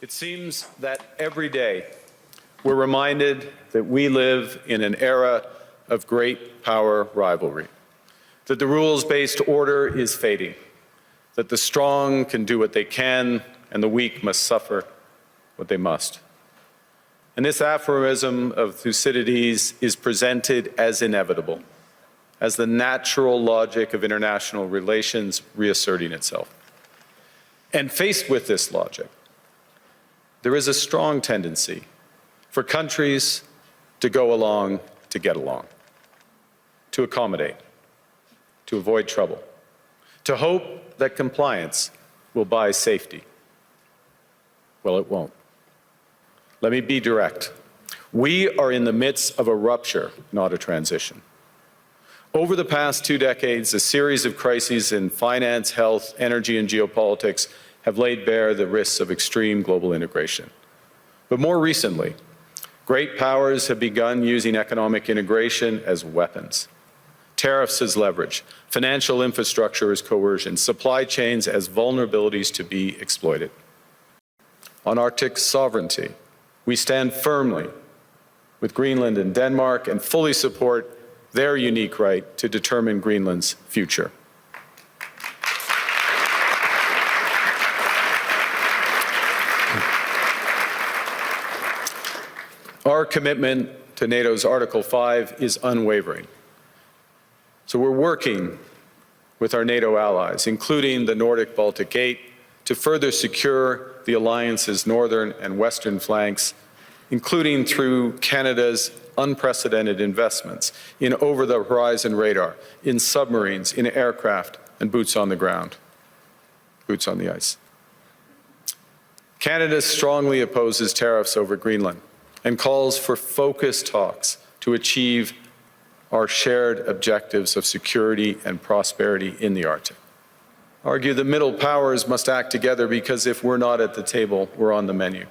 It seems that every day we're reminded that we live in an era of great power rivalry, that the rules-based order is fading, that the strong can do what they can and the weak must suffer what they must. And this aphorism of Thucydides is presented as inevitable, as the natural logic of international relations reasserting itself. And faced with this logic, there is a strong tendency for countries to go along to get along, to accommodate, to avoid trouble, to hope that compliance will buy safety. Well, it won't. Let me be direct. We are in the midst of a rupture, not a transition. Over the past 2 decades, a series of crises in finance, health, energy, and geopolitics have laid bare the risks of extreme global integration. But more recently, great powers have begun using economic integration as weapons. Tariffs as leverage, financial infrastructure as coercion, supply chains as vulnerabilities to be exploited. On Arctic sovereignty, we stand firmly with Greenland and Denmark and fully support their unique right to determine Greenland's future. Our commitment to NATO's Article 5 is unwavering. So we're working with our NATO allies, including the Nordic-Baltic Gate, to further secure the alliance's northern and western flanks, including through Canada's unprecedented investments in over-the-horizon radar, in submarines, in aircraft, and boots on the ground, boots on the ice. Canada strongly opposes tariffs over Greenland and calls for focused talks to achieve our shared objectives of security and prosperity in the Arctic. Argue the middle powers must act together because if we're not at the table, we're on the menu.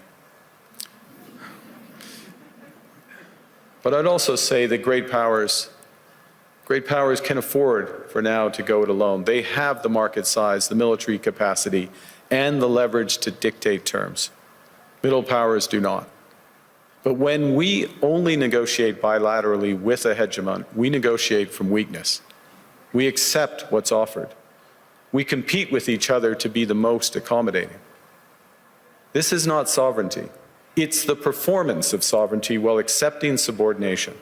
But I'd also say that great powers can afford for now to go it alone. They have the market size, the military capacity, and the leverage to dictate terms. Middle powers do not. But when we only negotiate bilaterally with a hegemon, we negotiate from weakness. We accept what's offered. We compete with each other to be the most accommodating. This is not sovereignty. It's the performance of sovereignty while accepting subordination.